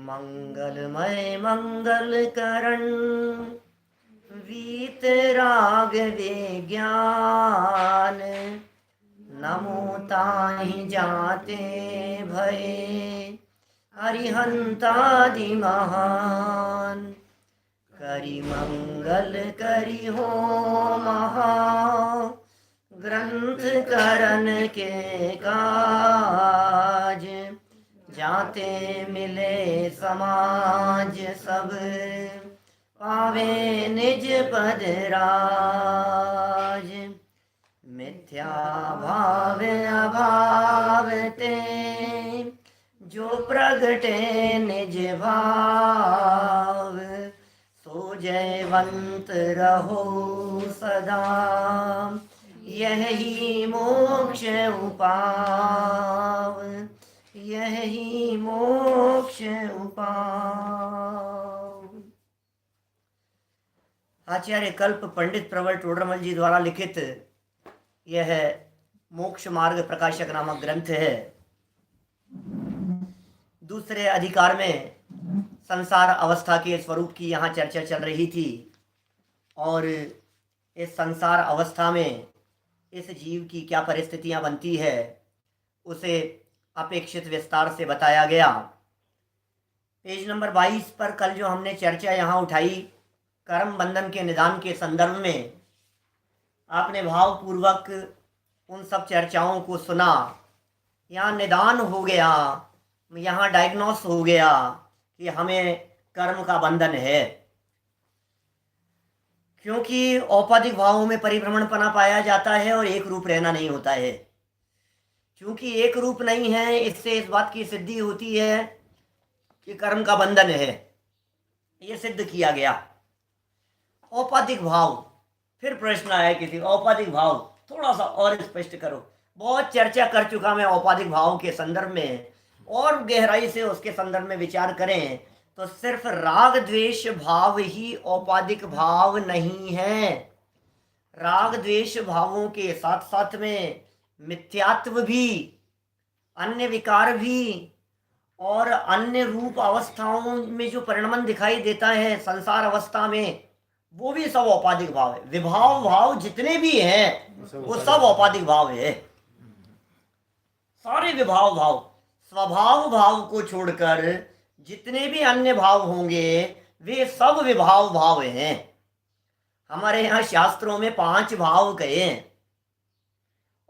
मंगलमय मंगल करण वीतराग विज्ञान, नमो ताहि जाते भये अरिहंतादि महान। करि मंगल करि हो महा ग्रंथ करन के काज, जाते मिले समाज सब पावे निज पद राज। मिथ्या भाव अभाव ते जो प्रगटे निज भाव, सो जयवंत रहो सदा यही मोक्ष उपाव, यही मोक्ष उपाव। आचार्य कल्प पंडित प्रवर टोडरमल जी द्वारा लिखित यह मोक्ष मार्ग प्रकाशक नामक ग्रंथ है। दूसरे अधिकार में संसार अवस्था के स्वरूप की यहाँ चर्चा चल रही थी और इस संसार अवस्था में इस जीव की क्या परिस्थितियाँ बनती है उसे अपेक्षित विस्तार से बताया गया। पेज नंबर 22 पर कल जो हमने चर्चा यहाँ उठाई कर्म बंधन के निदान के संदर्भ में, आपने भावपूर्वक उन सब चर्चाओं को सुना। यहाँ निदान हो गया, यहाँ डायग्नोस हो गया कि हमें कर्म का बंधन है, क्योंकि औपाधिक भावों में परिभ्रमणपना पाया जाता है और एक रूप रहना नहीं होता है। क्योंकि एक रूप नहीं है, इससे इस बात की सिद्धि होती है कि कर्म का बंधन है, ये सिद्ध किया गया। औपाधिक भाव, फिर प्रश्न आया किसी औपाधिक भाव थोड़ा सा और स्पष्ट करो। बहुत चर्चा कर चुका मैं औपाधिक भाव के संदर्भ में, और गहराई से उसके संदर्भ में विचार करें तो सिर्फ राग द्वेष भाव ही औपाधिक भाव नहीं है। राग द्वेष भावों के साथ साथ में मिथ्यात्व भी, अन्य विकार भी, और अन्य रूप अवस्थाओं में जो परिणमन दिखाई देता है संसार अवस्था में, वो भी सब औपाधिक भाव है। विभाव भाव जितने भी हैं वो सब औपाधिक भाव है। सारे विभाव भाव, स्वभाव भाव को छोड़कर जितने भी अन्य भाव होंगे वे सब विभाव भाव हैं। हमारे यहाँ शास्त्रों में 5 भाव कहे हैं।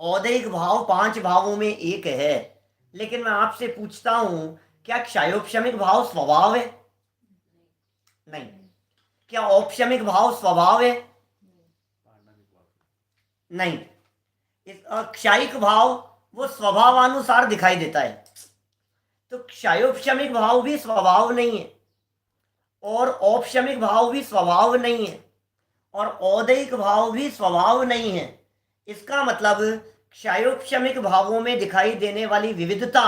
औदैहिक भाव 5 भावों में एक है, लेकिन मैं आपसे पूछता हूं क्या क्षयोपशमिक भाव स्वभाव है? नहीं। क्या औपशमिक भाव स्वभाव है? नहीं। इस क्षयिक भाव वो स्वभावानुसार दिखाई देता है, तो क्षयोपशमिक भाव भी स्वभाव नहीं है और औपशमिक भाव भी स्वभाव नहीं है और औदैहिक भाव भी स्वभाव नहीं है। इसका मतलब क्षयोपशमिक भावों में दिखाई देने वाली विविधता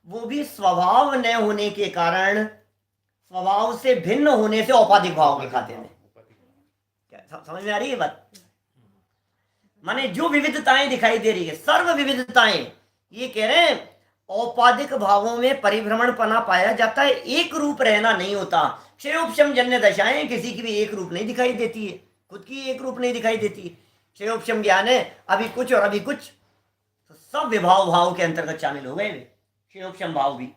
वो भी स्वभाव न होने के कारण, स्वभाव से भिन्न होने से औपाधिक भाव दिखाते हैं। क्या समझ में आ रही है बात? माने जो विविधताएं दिखाई दे रही है, सर्व विविधताएं, ये कह रहे हैं औपाधिक भावों में परिभ्रमणपना पाया जाता है, एक रूप रहना नहीं होता। क्षयोपशम जन्य दशाएं किसी की भी एक रूप नहीं दिखाई देती है, खुद की एक रूप नहीं दिखाई देती है। क्षयोपशम ज्ञान है, अभी कुछ और अभी कुछ, तो सब विभाव भाव के अंतर्गत शामिल हो गए। क्षयोपशम भाव भी,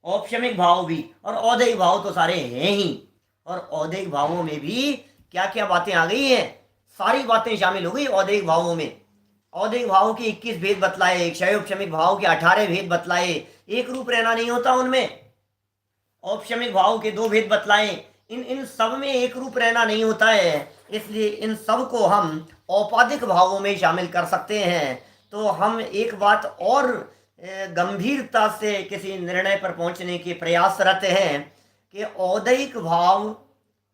औपशमिक भाव भी, और औदैहिक भाव तो सारे हैं ही। और औदैहिक भावों में भी क्या क्या बातें आ गई हैं, सारी बातें शामिल हो गई औदैहिक भावों में। औदैहिक भाव के 21 भेद बतलाए, क्षयोपशमिक भाव के 18 भेद बतलाए, एक रूप रहना नहीं होता उनमें। औपशमिक भाव के 2 भेद बतलाए, इन सब में एक रूप रहना नहीं होता है, इसलिए इन सब को हम औपाधिक भावों में शामिल कर सकते हैं। तो हम एक बात और गंभीरता से किसी निर्णय पर पहुंचने के प्रयासरत हैं कि औदैहिक भाव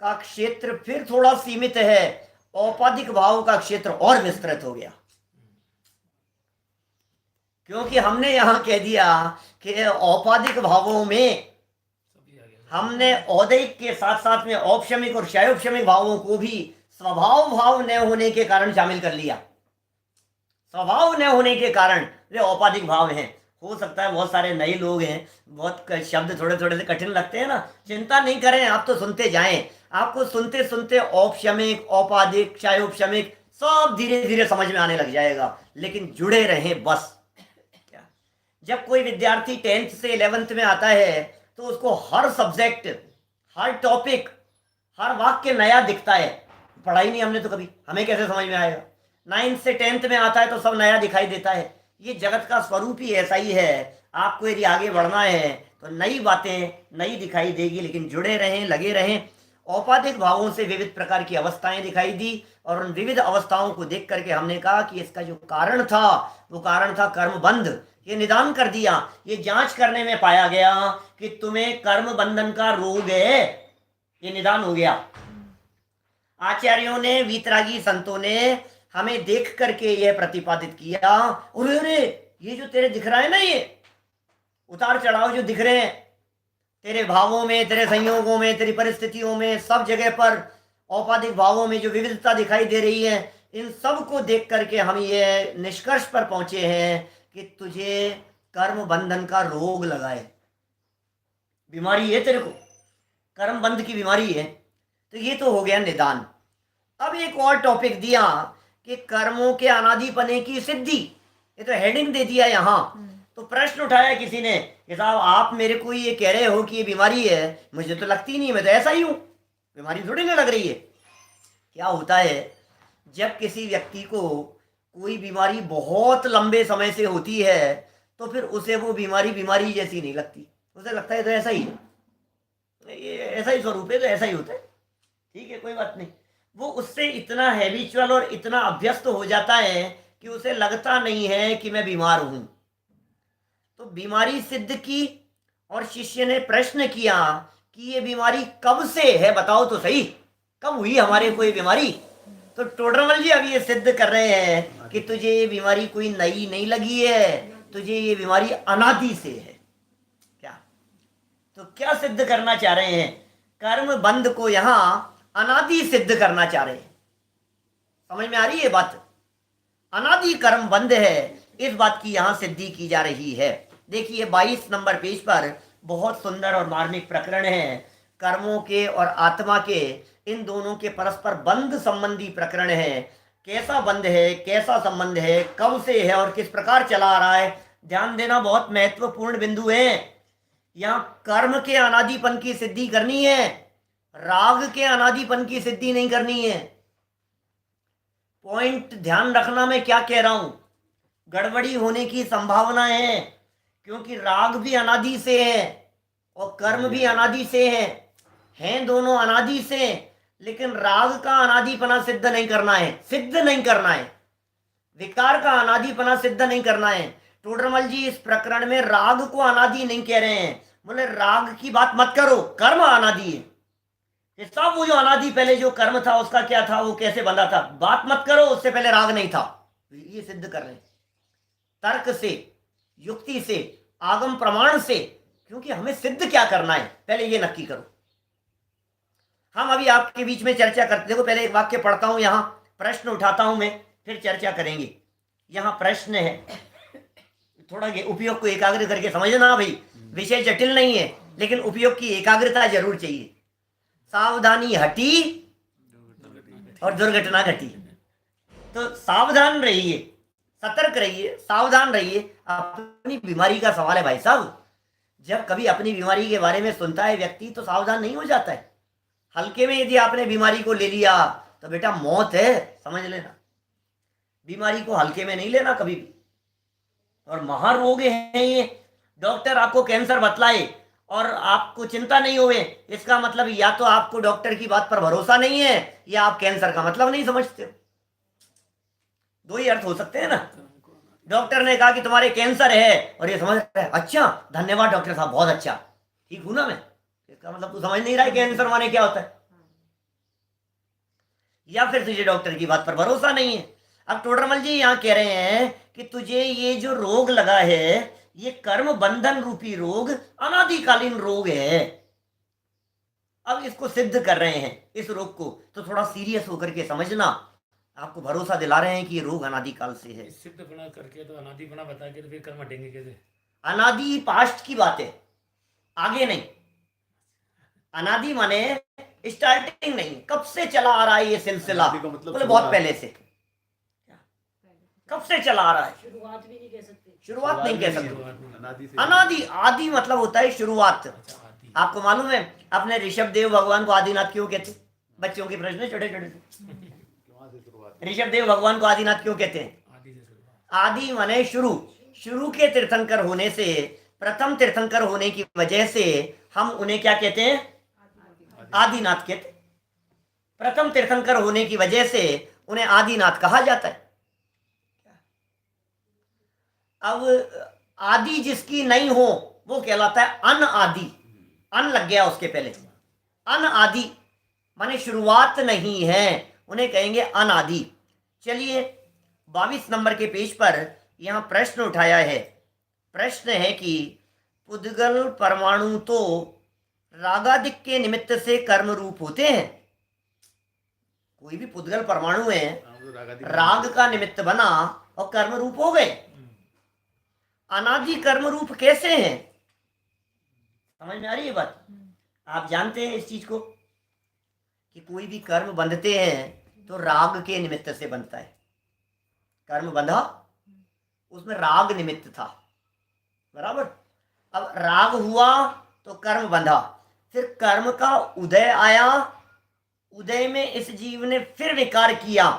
का क्षेत्र फिर थोड़ा सीमित है, औपाधिक भाव का क्षेत्र और विस्तृत हो गया। क्योंकि हमने यहां कह दिया कि औपाधिक भावों में हमने औदैहिक के साथ साथ में औपशमिक और क्षयोपशमिक भावों को भी स्वभाव भाव न होने के कारण शामिल कर लिया। स्वभाव न होने के कारण वे औपाधिक भाव हैं, हो सकता है बहुत सारे नए लोग हैं, बहुत शब्द थोड़े थोड़े से कठिन लगते हैं ना, चिंता नहीं करें, आप तो सुनते जाएं। आपको सुनते सुनते औपशमिक, औपाधिक, क्षायोपशमिक सब धीरे धीरे समझ में आने लग जाएगा, लेकिन जुड़े रहें बस। क्या, जब कोई विद्यार्थी 10th से 11th में आता है तो उसको हर सब्जेक्ट, हर टॉपिक, हर वाक्य नया दिखता है। पढ़ाई नहीं हमने तो कभी, हमें कैसे समझ में आएगा। 9th से 10th में आता है तो सब नया दिखाई देता है। ये जगत का स्वरूप ही ऐसा ही है। आपको यदि आगे बढ़ना है तो नई बातें नई दिखाई देगी, लेकिन जुड़े रहें, लगे रहें। औपाधिक भावों से विविध प्रकार की अवस्थाएं दिखाई दी, और उन विविध अवस्थाओं को देख करके हमने कहा कि इसका जो कारण था वो कारण था कर्म बंध। ये निदान कर दिया, ये जांच करने में पाया गया कि तुम्हें कर्म बंधन का रोग है, ये निदान हो गया। आचार्यों ने, वीतरागी संतों ने हमें देख करके यह प्रतिपादित किया, अरे अरे ये जो तेरे दिख रहा है ना, ये उतार चढ़ाव जो दिख रहे हैं तेरे भावों में, तेरे संयोगों में, तेरी परिस्थितियों में, सब जगह पर औपाधिक भावों में जो विविधता दिखाई दे रही है, इन सब को देख करके हम ये निष्कर्ष पर पहुंचे हैं कि तुझे कर्म बंधन का रोग लगा है, बीमारी है तेरे को, कर्म बंध की बीमारी है। तो ये तो हो गया निदान। अब एक और टॉपिक दिया कि कर्मों के अनादिपने की सिद्धि, ये तो हेडिंग दे दिया यहाँ। तो प्रश्न उठाया किसी ने कि साहब आप मेरे को ये कह रहे हो कि ये बीमारी है, मुझे तो लगती नहीं, मैं तो ऐसा ही हूँ, बीमारी थोड़ी ना लग रही है। क्या होता है, जब किसी व्यक्ति को कोई बीमारी बहुत लंबे समय से होती है तो फिर उसे वो बीमारी बीमारी जैसी नहीं लगती, उसे लगता है तो ऐसा ही है, ये ऐसा ही स्वरूप है, तो ऐसा ही होता है, ठीक है कोई बात नहीं। वो उससे इतना हैबिचुअल और इतना अभ्यस्त हो जाता है कि उसे लगता नहीं है कि मैं बीमार हूं। तो बीमारी सिद्ध की, और शिष्य ने प्रश्न किया कि ये बीमारी कब से है, बताओ तो सही, कब हुई हमारे को ये बीमारी। तो टोडरमल जी अभी ये सिद्ध कर रहे हैं कि तुझे ये बीमारी कोई नई नहीं लगी है, तुझे ये बीमारी अनादि से है। क्या, तो क्या सिद्ध करना चाह रहे हैं, कर्म बंध को यहां अनादि सिद्ध करना चाह रहे हैं। समझ में आ रही है बात, अनादि कर्म बंध है, इस बात की यहां सिद्धि की जा रही है। देखिए 22 नंबर पेज पर बहुत सुंदर और मार्मिक प्रकरण है, कर्मों के और आत्मा के, इन दोनों के परस्पर बंध संबंधी प्रकरण है। कैसा बंध है, कैसा संबंध है, कब से है और किस प्रकार चला आ रहा है, ध्यान देना, बहुत महत्वपूर्ण बिंदु है। यहां कर्म के अनादिपन की सिद्धि करनी है, राग के अनादिपन की सिद्धि नहीं करनी है। पॉइंट ध्यान रखना मैं क्या कह रहा हूं, गड़बड़ी होने की संभावना है, क्योंकि राग भी अनादि से है और कर्म भी अनादि से है, हैं दोनों अनादि से, लेकिन राग का अनादिपना सिद्ध नहीं करना है, सिद्ध नहीं करना है, विकार का अनादिपना सिद्ध नहीं करना है। टोडरमल जी इस प्रकरण में राग को अनादि नहीं कह रहे हैं, बोले राग की बात मत करो, कर्म अनादि है। सब वो जो अनादि पहले जो कर्म था उसका क्या था, वो कैसे बंधा था, बात मत करो, उससे पहले राग नहीं था, ये सिद्ध कर रहे हैं तर्क से, युक्ति से, आगम प्रमाण से, क्योंकि हमें सिद्ध क्या करना है पहले ये नक्की करो। हम अभी आपके बीच में चर्चा करते, देखो पहले एक वाक्य पढ़ता हूं, यहां प्रश्न उठाता हूं मैं, फिर चर्चा करेंगे। यहां प्रश्न है, थोड़ा उपयोग को एकाग्र करके समझना भाई, विषय जटिल नहीं है लेकिन उपयोग की एकाग्रता जरूर चाहिए। सावधानी हटी और दुर्घटना घटी, तो सावधान रहिए, सतर्क रहिए, सावधान रहिए। अपनी बीमारी का सवाल है भाई साहब, जब कभी अपनी बीमारी के बारे में सुनता है व्यक्ति तो सावधान नहीं हो जाता है। हल्के में यदि आपने बीमारी को ले लिया तो बेटा मौत है, समझ लेना, बीमारी को हल्के में नहीं लेना कभी भी। और महारोग है ये, डॉक्टर आपको कैंसर बतलाए और आपको चिंता नहीं होवे, इसका मतलब या तो आपको डॉक्टर की बात पर भरोसा नहीं है या आप कैंसर का मतलब नहीं समझते हो। दो ही अर्थ हो सकते हैं ना। डॉक्टर ने कहा कि तुम्हारे कैंसर है और ये समझ रहा है, अच्छा धन्यवाद डॉक्टर साहब, बहुत अच्छा, ठीक हूं ना मैं, इसका मतलब तू समझ नहीं रहा है कैंसर माने क्या होता है। या फिर तुझे डॉक्टर की बात पर भरोसा नहीं है। अब टोडरमल जी यहां कह रहे हैं कि तुझे ये जो रोग लगा है, ये कर्म बंधन रूपी रोग अनादिकालीन रोग है। अब इसको सिद्ध कर रहे हैं इस रोग को, तो थोड़ा सीरियस होकर के समझना, आपको भरोसा दिला रहे हैं कि ये रोग अनादिकाल से है। सिद्ध बना करके तो अनादिपना बता के तो फिर कर्म हटेंगे कैसे? अनादि पास्ट की बात है, आगे नहीं। अनादि माने स्टार्टिंग नहीं, कब से चला आ रहा है ये सिलसिला, अनादि का मतलब बोले बहुत शुरुआत। पहले से। कब से चला आ रहा है, शुरुआत भी नहीं कह सकते। शुरुआत नहीं कह शुरुआत सकते। नहीं, अनादि से। अनादि, आदि मतलब होता है शुरुआत। आपको मालूम है अपने ऋषभ देव भगवान को आदिनाथ क्यों कहते? बच्चों के प्रश्न छोटे छोटे से। वहाँ से शुरुआत। ऋषभ देव भगवान को आदिनाथ क्यों कहते हैं? आदि माने शुरू, शुरू के तीर्थंकर होने से, प्रथम तीर्थंकर होने की वजह से हम उन्हें क्या कहते हैं? आदिनाथ कहते। प्रथम तीर्थंकर होने की वजह से उन्हें आदिनाथ कहा जाता है। अब आदि जिसकी नहीं हो वो कहलाता है अन आदि। अन लग गया उसके पहले, अन आदि माने शुरुआत नहीं है, उन्हें कहेंगे अनादि। चलिए 22 नंबर के पेज पर यहां प्रश्न उठाया है। प्रश्न है कि पुद्गल परमाणु तो रागादिक के निमित्त से कर्म रूप होते हैं। कोई भी पुद्गल परमाणु है, राग का निमित्त बना और कर्म रूप हो गए। अनादि कर्म रूप कैसे हैं? समझ में आ रही है बात? आप जानते हैं इस चीज को कि कोई भी कर्म बंधते हैं तो राग के निमित्त से बनता है। कर्म बंधा उसमें राग निमित्त था, बराबर। अब राग हुआ तो कर्म बंधा, फिर कर्म का उदय आया, उदय में इस जीव ने फिर विकार किया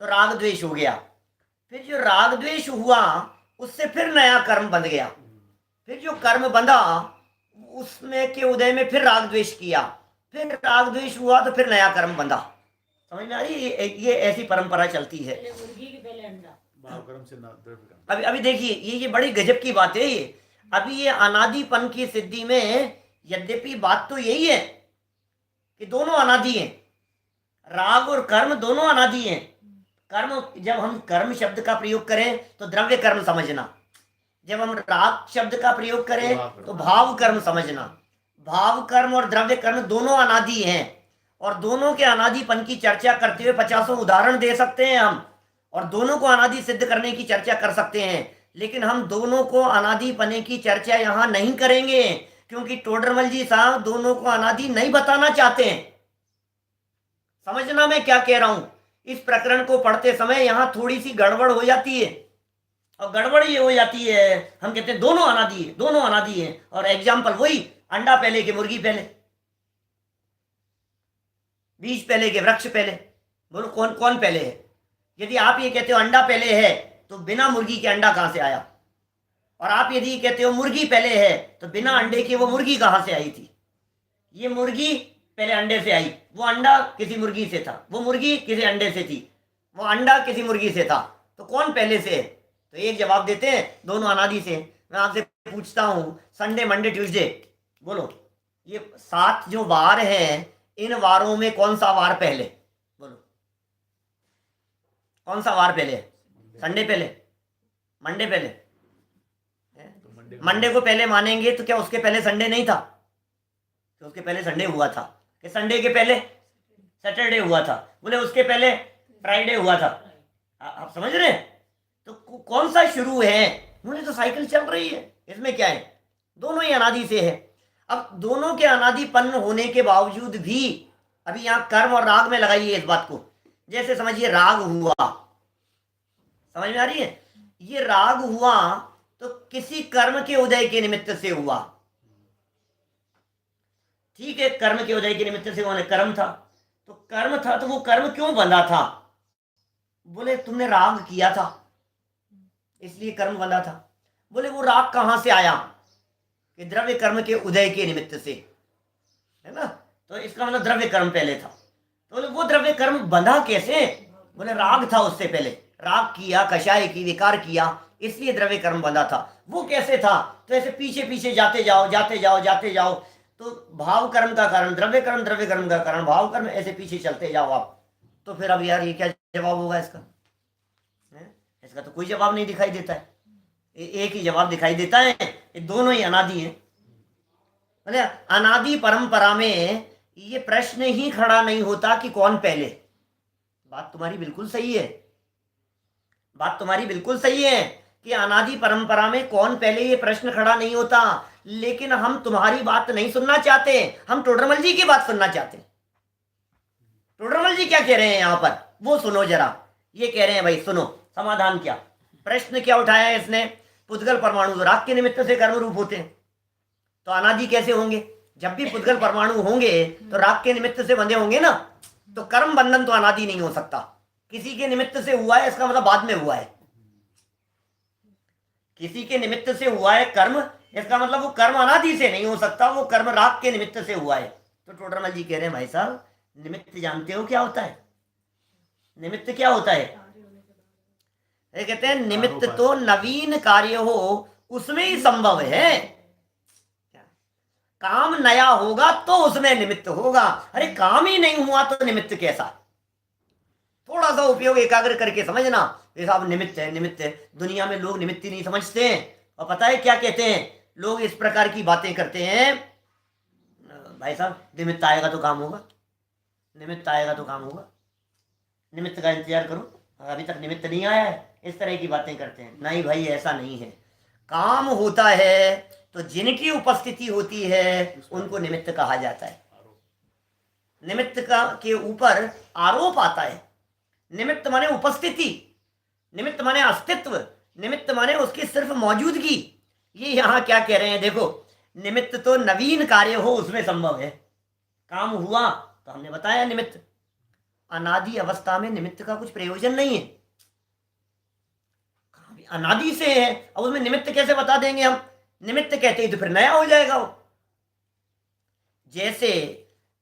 तो राग द्वेष हो गया। फिर जो राग द्वेष हुआ उससे फिर नया कर्म बंध गया। फिर जो कर्म बंधा उसमें के उदय में फिर राग द्वेष किया, फिर राग द्वेष हुआ तो फिर नया कर्म बंधा। समझ में आ रही है? ये ऐसी परंपरा चलती है। पहले मुर्गी की पहले अंडा। कर्म से द्रव्य कर्म। अभी देखिए ये बड़ी गजब की बात है ये। अभी ये अनादिपन की सिद्धि में यद्यपि बात तो यही है कि दोनों अनादि हैं, राग और कर्म दोनों अनादि हैं। कर्म, जब हम कर्म शब्द का प्रयोग करें तो द्रव्य कर्म समझना, जब हम राग शब्द का प्रयोग करें तो भाव कर्म समझना। भाव कर्म और द्रव्य कर्म दोनों अनादि हैं, और दोनों के अनादिपन की चर्चा करते हुए 50 उदाहरण दे सकते हैं हम, और दोनों को अनादि सिद्ध करने की चर्चा कर सकते हैं। लेकिन हम दोनों को अनादि पने की चर्चा यहाँ नहीं करेंगे, क्योंकि टोडरमल जी साहब दोनों को अनादि नहीं बताना चाहते हैं। समझना मैं क्या कह रहा हूं। इस प्रकरण को पढ़ते समय यहाँ थोड़ी सी गड़बड़ हो जाती है, और गड़बड़ ये हो जाती है, हम कहते हैं दोनों अनादि है, दोनों अनादि है। और एग्जाम्पल वही, अंडा पहले के मुर्गी पहले, बीज पहले के वृक्ष पहले। बोलो कौन कौन पहले है? यदि आप ये कहते हो अंडा पहले है तो बिना मुर्गी के अंडा कहां से आया? और आप यदि कहते हो मुर्गी पहले है तो बिना अंडे के वो मुर्गी कहां से आई थी? ये मुर्गी पहले अंडे से आई, वो अंडा किसी मुर्गी से था, वो मुर्गी किसी अंडे से थी, वो अंडा किसी मुर्गी से था। तो कौन पहले से है? तो एक जवाब देते हैं दोनों अनादि से। मैं आपसे पूछता हूं संडे मंडे ट्यूसडे, बोलो ये 7 जो वार हैं, इन वारों में कौन सा वार पहले? बोलो कौन सा वार पहले है? संडे पहले, मंडे पहले? मंडे को पहले मानेंगे तो क्या उसके पहले संडे नहीं था? तो उसके पहले संडे हुआ था कि संडे के पहले सैटरडे हुआ था? बोले उसके पहले फ्राइडे हुआ था। आप समझ रहे हैं? तो कौन सा शुरू है? बोले तो साइकिल चल रही है, इसमें क्या है, दोनों ही अनादि से है। अब दोनों के अनादिपन्न होने के बावजूद भी, अभी यहाँ कर्म और राग में लगाइए इस बात को। जैसे समझिए राग हुआ, समझ में आ रही है? ये राग हुआ तो किसी कर्म के उदय के निमित्त से हुआ, ठीक है, कर्म के उदय के निमित्त से हुआ, कर्म था। तो कर्म था तो वो कर्म क्यों बंधा था? बोले तुमने राग किया था इसलिए कर्म बंधा था। बोले वो राग कहां से आया? कि द्रव्य कर्म के उदय के निमित्त से, है ना? तो इसका मतलब द्रव्य कर्म पहले था। तो बोले वो द्रव्य कर्म बंधा कैसे? बोले राग था उससे पहले, राग किया, कषाय की, विकार किया, इसलिए द्रव्य कर्म बंधा था। वो कैसे था? तो ऐसे पीछे पीछे जाते जाओ जाते जाओ जाते जाओ, तो भाव कर्म का कारण द्रव्य कर्म, द्रव्य कर्म का कारण भाव कर्म, ऐसे पीछे चलते जाओ आप। तो फिर अब यार ये क्या जवाब होगा इसका? इसका तो कोई जवाब नहीं दिखाई देता है। एक ही जवाब दिखाई देता है, ये दोनों ही अनादि हैं। बोले अनादि परंपरा में ये प्रश्न ही खड़ा नहीं होता कि कौन पहले। बात तुम्हारी बिल्कुल सही है, बात तुम्हारी बिल्कुल सही है कि अनादि परंपरा में कौन पहले, ये प्रश्न खड़ा नहीं होता। लेकिन हम तुम्हारी बात नहीं सुनना चाहते, हम टोडरमल जी की बात सुनना चाहते हैं। टोडरमल जी क्या कह रहे हैं यहाँ पर, वो सुनो जरा। ये कह रहे हैं भाई सुनो, समाधान क्या, प्रश्न क्या उठाया है इसने। पुद्गल परमाणु तो राग के निमित्त से कर्म रूप होते हैं, तो अनादि कैसे होंगे। जब भी पुद्गल परमाणु होंगे तो राग के निमित्त से बंधे होंगे ना, तो कर्म बंधन तो अनादि नहीं हो सकता। किसी के निमित्त से हुआ है इसका मतलब बाद में हुआ है, किसी के निमित्त से हुआ है कर्म, इसका मतलब वो कर्म अनादि से नहीं हो सकता, वो कर्म राग के निमित्त से हुआ है। तो टोडरमल जी कह रहे हैं भाई साहब, निमित्त जानते हो क्या होता है, निमित्त क्या होता है। ये कहते हैं निमित्त तो नवीन कार्य हो उसमें ही संभव है। काम नया होगा तो उसमें निमित्त होगा, अरे काम ही नहीं हुआ तो निमित्त कैसा। थोड़ा सा उपयोग एकाग्र करके समझना, ये साहब निमित्त है, निमित्त है। दुनिया में लोग निमित्त ही नहीं समझते हैं, और पता है क्या कहते हैं लोग, इस प्रकार की बातें करते हैं, भाई साहब निमित्त आएगा तो काम होगा, निमित्त आएगा तो काम होगा, निमित्त का इंतजार करो, अभी तक निमित्त नहीं आया है, इस तरह की बातें करते हैं। नहीं भाई ऐसा नहीं है, काम होता है तो जिनकी उपस्थिति होती है उनको निमित्त कहा जाता है। निमित्त का के ऊपर आरोप आता है। निमित्त माने उपस्थिति, निमित्त माने अस्तित्व, निमित्त माने उसकी सिर्फ मौजूदगी। ये यहाँ क्या कह रहे हैं देखो, निमित्त तो नवीन कार्य हो उसमें संभव है, काम हुआ तो हमने बताया निमित्त। अनादि अवस्था में निमित्त का कुछ प्रयोजन नहीं है, अनादि से है, अब उसमें निमित्त कैसे बता देंगे हम। निमित्त कहते ही तो फिर नया हो जाएगा वो। जैसे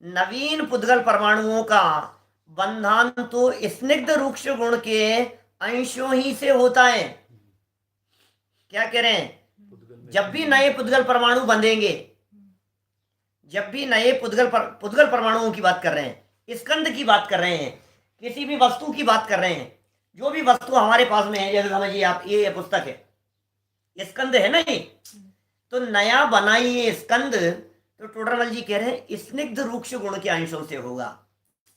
नवीन पुद्गल परमाणुओं का बंधन तो स्निग्ध रूक्ष गुण के अंशों ही से होता है। क्या कह रहे हैं, जब भी नए पुद्गल परमाणु बंधेंगे, जब भी नए पुद्गल परमाणुओं की बात कर रहे हैं, स्कंद की बात कर रहे हैं, किसी भी वस्तु की बात कर रहे हैं, जो भी वस्तु हमारे पास में है, जैसे समझिए आप ये पुस्तक है, ये स्कंद है ना, ये तो नया बनाई ये स्कंद, तो टोडरमल जी कह रहे हैं स्निग्ध रूक्ष गुण के अंशों से होगा।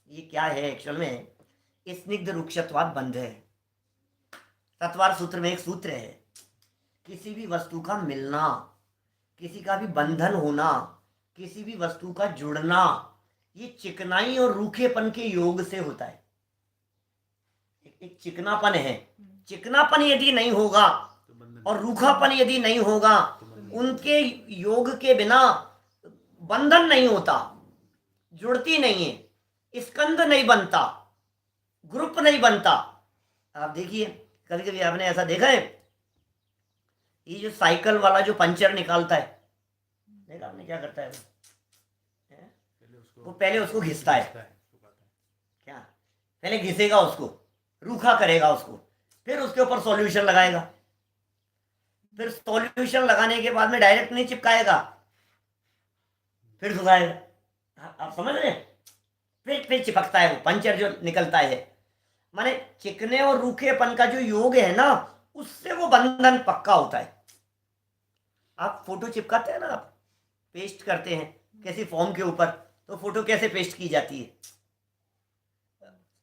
ये क्या है एक्चुअल में, स्निग्ध रूक्षत्वाद बंध है। तत्वार सूत्र में एक सूत्र है, किसी भी वस्तु का मिलना, किसी का भी बंधन होना, किसी भी वस्तु का जुड़ना, ये चिकनाई और रूखेपन के योग से होता है। एक चिकनापन है, चिकनापन यदि नहीं होगा और रूखापन यदि नहीं होगा, उनके योग के बिना बंधन नहीं होता, जुड़ती नहीं है, स्कंद नहीं बनता, ग्रुप नहीं बनता। आप देखिए कभी कभी आपने ऐसा देखा है, ये जो साइकिल वाला जो पंचर निकालता है, देखा आपने क्या करता है वो पहले उसको घिसता है, क्या पहले घिसेगा उसको, रूखा करेगा उसको, फिर उसके ऊपर सॉल्यूशन लगाएगा, फिर सॉल्यूशन लगाने के बाद में डायरेक्ट नहीं चिपकाएगा, फिर सुखाएगा। आप समझ रहे हैं, फिर चिपकता है वो पंचर जो निकलता है। माने चिकने और रूखेपन का जो योग है ना, उससे वो बंधन पक्का होता है। आप फोटो चिपकाते हैं ना, आप पेस्ट करते हैं किसी फॉर्म के ऊपर, तो फोटो कैसे पेस्ट की जाती है,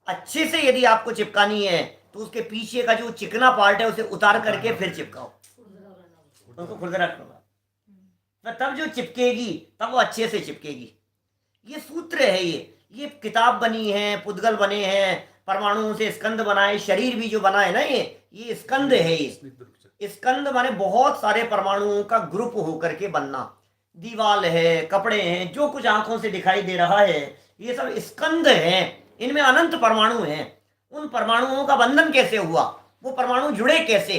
अच्छे से यदि आपको चिपकानी है तो उसके पीछे का जो चिकना पार्ट है उसे उतार करके फिर चिपकाओ, उसको खुरदरा करो, तब जो चिपकेगी तब वो अच्छे से चिपकेगी। ये सूत्र है, ये किताब बनी है, पुद्गल बने हैं, परमाणुओं से स्कंद बनाए, शरीर भी जो बना है ना, ये स्कंद है। ये स्कंद माने बहुत सारे परमाणुओं का ग्रुप होकर के बनना। दीवाल है, कपड़े हैं, जो कुछ आंखों से दिखाई दे रहा है, ये सब स्कंद हैं, इनमें अनंत परमाणु हैं। उन परमाणुओं का बंधन कैसे हुआ, वो परमाणु जुड़े कैसे,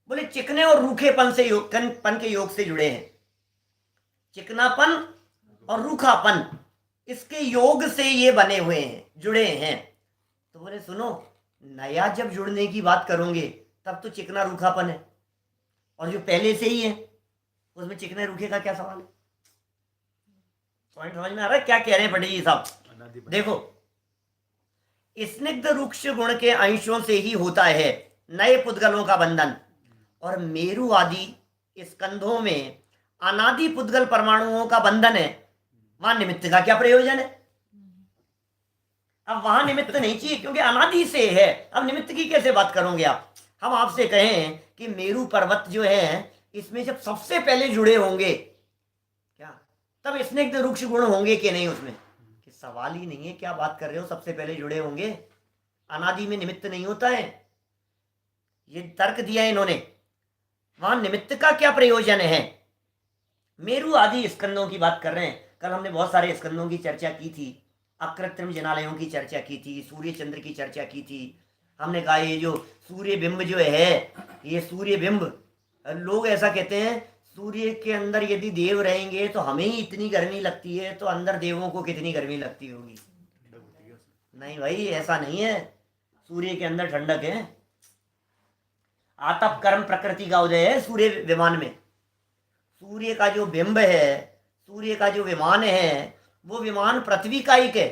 बोले चिकने और रूखेपन से पन के योग से जुड़े हैं। चिकनापन और रूखापन, इसके योग से ये बने हुए हैं, जुड़े हैं। तो बोले सुनो, नया जब जुड़ने की बात करोगे तब तो चिकना रूखापन है, और जो पहले से ही है उसमें चिकने रूखे का क्या सवाल है। पॉइंट समझ में आ रहा है क्या कह रहे हैं पंडित जी साहब। देखो, स्निग्ध रूक्ष गुण के अंशों से ही होता है नए पुद्गलों का बंधन, और मेरु आदि स्कंधों में अनादि पुद्गल परमाणुओं का बंधन है, वहां निमित्त का क्या प्रयोजन है। अब वहां निमित्त नहीं चाहिए क्योंकि अनादि से है, अब निमित्त की कैसे बात करोगे आप। हम आपसे कहें कि मेरू पर्वत जो है इसमें जब सबसे पहले जुड़े होंगे क्या, तब स्निग्ध रुक्ष गुण होंगे कि नहीं उसमें? कि सवाल ही नहीं है, क्या बात कर रहे हो, सबसे पहले जुड़े होंगे, अनादि में निमित्त नहीं होता है। ये तर्क दिया है इन्होंने, वहां निमित्त का क्या प्रयोजन है? मेरू आदि स्कंदों की बात कर रहे हैं। कल हमने बहुत सारे स्कंदों की चर्चा की थी, अकृत्रिम जनालयों की चर्चा की थी, सूर्य चंद्र की चर्चा की थी। हमने कहा ये जो सूर्य बिंब जो है, ये सूर्य बिंब, लोग ऐसा कहते हैं सूर्य के अंदर यदि देव रहेंगे तो हमें ही इतनी गर्मी लगती है, तो अंदर देवों को कितनी गर्मी लगती होगी। ठंडक होती है उसमें। नहीं भाई, ऐसा नहीं है, सूर्य के अंदर ठंडक है। आतप कर्म प्रकृति का उदय है सूर्य विमान में। सूर्य का जो बिंब है, सूर्य का जो विमान है, वो विमान पृथ्वी कायिक है,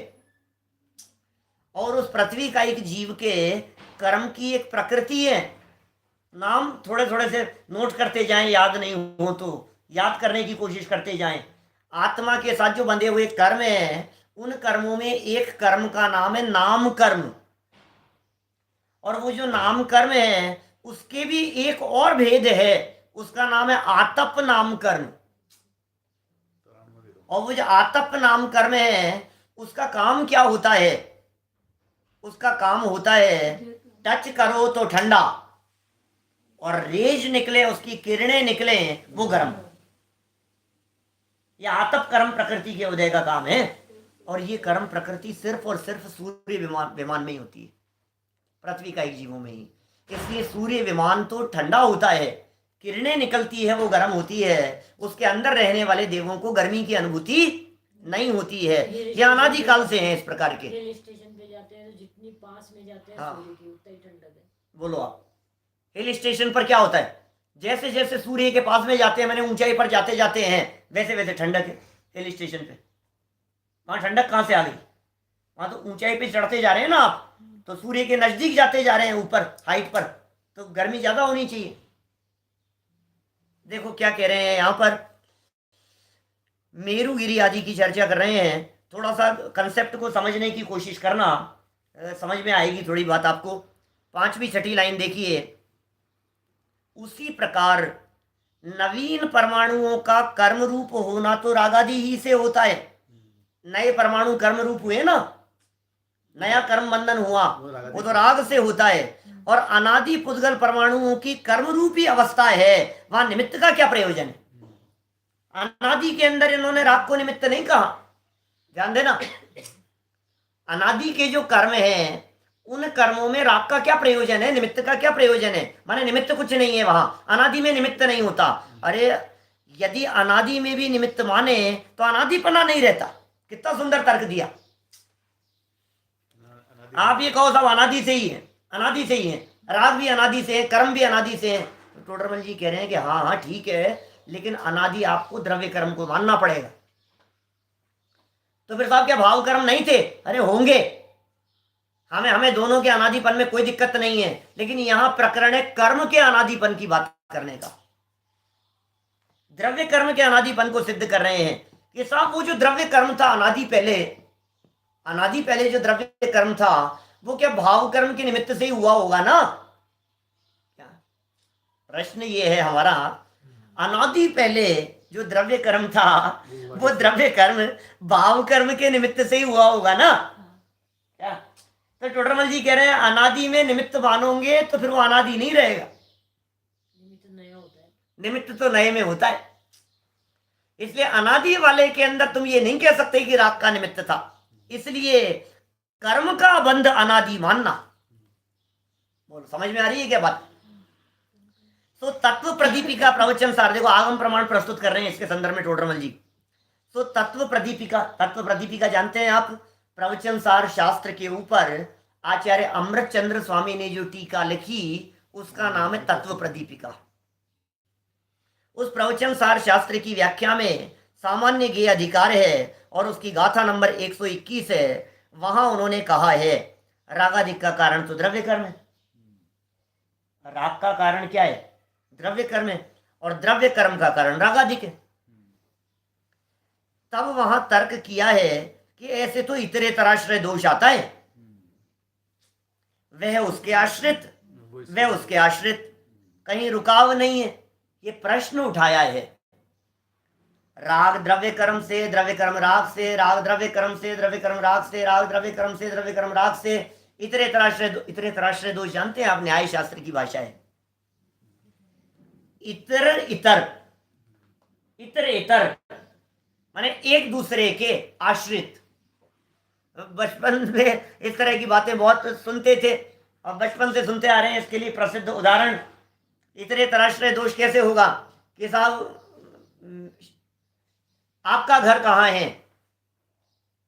और उस पृथ्वी कायिक जीव के कर्म की एक प्रकृति है। नाम थोड़े थोड़े से नोट करते जाएं, याद नहीं हो तो याद करने की कोशिश करते जाएं। आत्मा के साथ जो बंधे हुए कर्म हैं, उन कर्मों में एक कर्म का नाम है नाम कर्म, और वो जो नाम कर्म है उसके भी एक और भेद है, उसका नाम है आतप नाम कर्म। और वो जो आतप नाम कर्म है उसका काम क्या होता है? उसका काम होता है टच करो तो ठंडा, और रेज निकले, उसकी किरणें निकले वो गर्म। ये आतप कर्म प्रकृति के उदय का काम है, और ये कर्म प्रकृति सिर्फ और सिर्फ सूर्य विमान में ही होती है, पृथ्वी का एक जीवों में ही। इसलिए सूर्य विमान तो ठंडा होता है, किरणें निकलती है वो गर्म होती है, उसके अंदर रहने वाले देवों को गर्मी की अनुभूति नहीं होती है। ये अनादि काल से हैं इस प्रकार के। हिल स्टेशन पे जाते हैं तो जितनी पास में जाते हैं हाँ। सूर्य की उतना ही ठंडक है। बोलो आप, हिल स्टेशन पर क्या होता है? जैसे जैसे सूर्य के पास में जाते हैं, मैंने ऊंचाई पर जाते जाते हैं, वैसे वैसे ठंडक है हिल स्टेशन पे। वहां ठंडक कहाँ से आ गई? वहां तो ऊंचाई पे चढ़ते जा रहे हैं ना आप, तो सूर्य के नजदीक जाते जा रहे हैं, ऊपर हाइट पर, तो गर्मी ज्यादा होनी चाहिए। देखो क्या कह रहे हैं यहाँ पर, मेरुगिरी आदि की चर्चा कर रहे हैं। थोड़ा सा कंसेप्ट को समझने की कोशिश करना, समझ में आएगी थोड़ी बात आपको। 5वीं 6ठी लाइन देखिए, उसी प्रकार नवीन परमाणुओं का कर्म रूप होना तो रागादि ही से होता है। नए परमाणु कर्म रूप हुए ना, नया कर्म बंधन हुआ, वो तो राग से होता है। और अनादि पुद्गल परमाणुओं की कर्म रूपी अवस्था है, वहां निमित्त का क्या प्रयोजन है? अनादि के अंदर इन्होंने राग को निमित्त नहीं कहा, ध्यान देना। अनादि के जो कर्म हैं, उन कर्मों में राग का क्या प्रयोजन है, निमित्त का क्या प्रयोजन है? माने निमित्त कुछ नहीं है वहां, अनादि में निमित्त नहीं होता। अरे यदि अनादि में भी निमित्त माने तो अनादिपना नहीं रहता। कितना सुंदर तर्क दिया। आप ये कहो सब अनादि से ही है, अनादि से ही है, राग भी अनादि से है, कर्म भी अनादि से है। तो टोडरमल जी कह रहे हैं कि हाँ हाँ ठीक है, लेकिन अनादि आपको द्रव्य कर्म को मानना पड़ेगा। तो फिर साहब क्या भाव कर्म नहीं थे? अरे होंगे, हमें दोनों के अनादिपन में कोई दिक्कत नहीं है, लेकिन यहां प्रकरण है कर्म के अनादिपन की बात करने का। द्रव्य कर्म के अनादिपन को सिद्ध कर रहे हैं कि साहब वो जो द्रव्य कर्म था अनादि पहले जो द्रव्य कर्म था, वो क्या भाव कर्म के निमित्त से ही हुआ होगा ना? क्या प्रश्न ये है हमारा, अनादि पहले जो द्रव्य कर्म था, वो द्रव्य कर्म भाव कर्म के निमित्त से ही हुआ होगा ना? क्या? तो टोडरमल जी कह रहे हैं अनादि में निमित्त मानोगे तो फिर वो अनादि नहीं रहेगा, निमित्त नया होता है। निमित्त तो नए में होता है। इसलिए अनादि वाले के अंदर तुम ये नहीं कह सकते कि राग का निमित्त था, इसलिए कर्म का बंध अनादि मानना। बोलो समझ में आ रही है क्या बात? तो तत्व प्रदीपिका प्रवचन सार, देखो आगम प्रमाण प्रस्तुत कर रहे हैं इसके संदर्भ में टोडरमल जी। तो तत्व प्रदीपिका जानते हैं आप? प्रवचन सार शास्त्र के ऊपर आचार्य अमृत चंद्र स्वामी ने जो टीका लिखी, उसका नाम है तत्व प्रदीपिका। उस प्रवचन सार शास्त्र की व्याख्या में सामान्य ज्ञेय अधिकार है, और उसकी गाथा नंबर 121 है। वहां उन्होंने कहा है रागादिक का कारण तो द्रव्य कर्म है, राग का कारण क्या है? द्रव्य कर्म है, और द्रव्य कर्म का कारण रागादिक है। तब वहां तर्क किया है कि ऐसे तो इतरेतराश्रय दोष आता है, वह उसके आश्रित कोई वे उसके आश्रित, कहीं रुकाव नहीं है। ये प्रश्न उठाया है। राग द्रव्य कर्म से, द्रव्य कर्म राग से, राग द्रव्य कर्म से, द्रव्य कर्म राग से, राग द्रव्य कर्म से, द्रव्य कर्म राग से, इतरे तराश्रय दोष जानते हैं आप? न्याय शास्त्र की भाषा है। इतर इतर, इतर इतर माने एक दूसरे के आश्रित। बचपन में इस तरह की बातें बहुत सुनते थे और बचपन से सुनते आ रहे हैं। इसके लिए प्रसिद्ध उदाहरण, इतरे तराश्रय दोष कैसे होगा कि साहब आपका घर कहाँ है?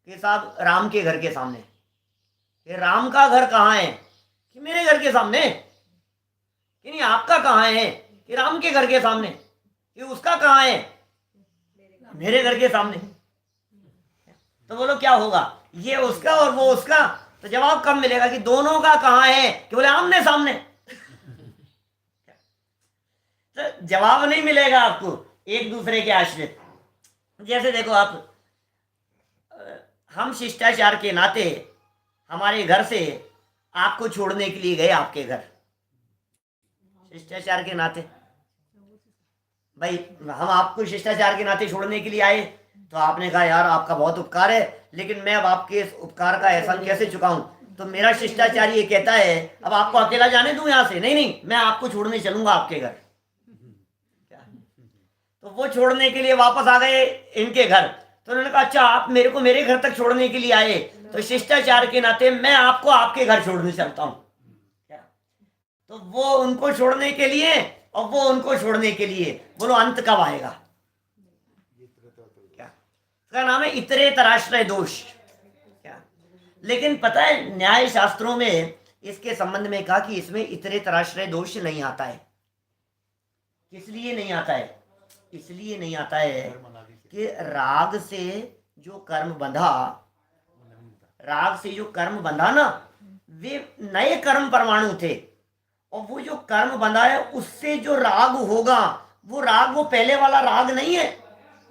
कि साहब राम के घर के सामने। कि राम का घर कहाँ है? कि मेरे घर के सामने। कि नहीं, आपका कहाँ है? कि राम के घर के सामने। कि उसका कहाँ है? मेरे घर के सामने। तो बोलो क्या होगा? ये उसका और वो उसका। तो जवाब कब मिलेगा कि दोनों का कहाँ है? कि बोले आमने सामने। तो जवाब नहीं मिलेगा आपको एक दूसरे के आश्रित। जैसे देखो आप, हम शिष्टाचार के नाते हमारे घर से आपको छोड़ने के लिए गए आपके घर, शिष्टाचार के नाते। भाई हम आपको शिष्टाचार के नाते छोड़ने के लिए आए, तो आपने कहा यार आपका बहुत उपकार है, लेकिन मैं अब आपके इस उपकार का एहसान कैसे चुकाऊं? तो मेरा शिष्टाचार ये कहता है अब आपको अकेला जाने दूं यहाँ से? नहीं नहीं, मैं आपको छोड़ने चलूंगा आपके घर। तो वो छोड़ने के लिए वापस आ गए इनके घर। तो उन्होंने कहा अच्छा आप मेरे को मेरे घर तक छोड़ने के लिए आए, तो शिष्टाचार के नाते मैं आपको आपके घर छोड़ने चलता हूँ। तो वो उनको छोड़ने के लिए और वो उनको छोड़ने के लिए, बोलो अंत कब आएगा? क्या इसका नाम है? इतरे तराश्रय दोष। क्या लेकिन पता है न्याय शास्त्रों में इसके संबंध में कहा कि इसमें इतरे तराश्रय दोष नहीं आता है। किस लिए नहीं आता है? इसलिए नहीं आता है कि राग से जो कर्म बंधा, राग से जो कर्म बंधा ना, वे नए कर्म परमाणु थे। और वो जो कर्म बंधा है उससे जो राग होगा, वो राग वो पहले वाला राग नहीं है,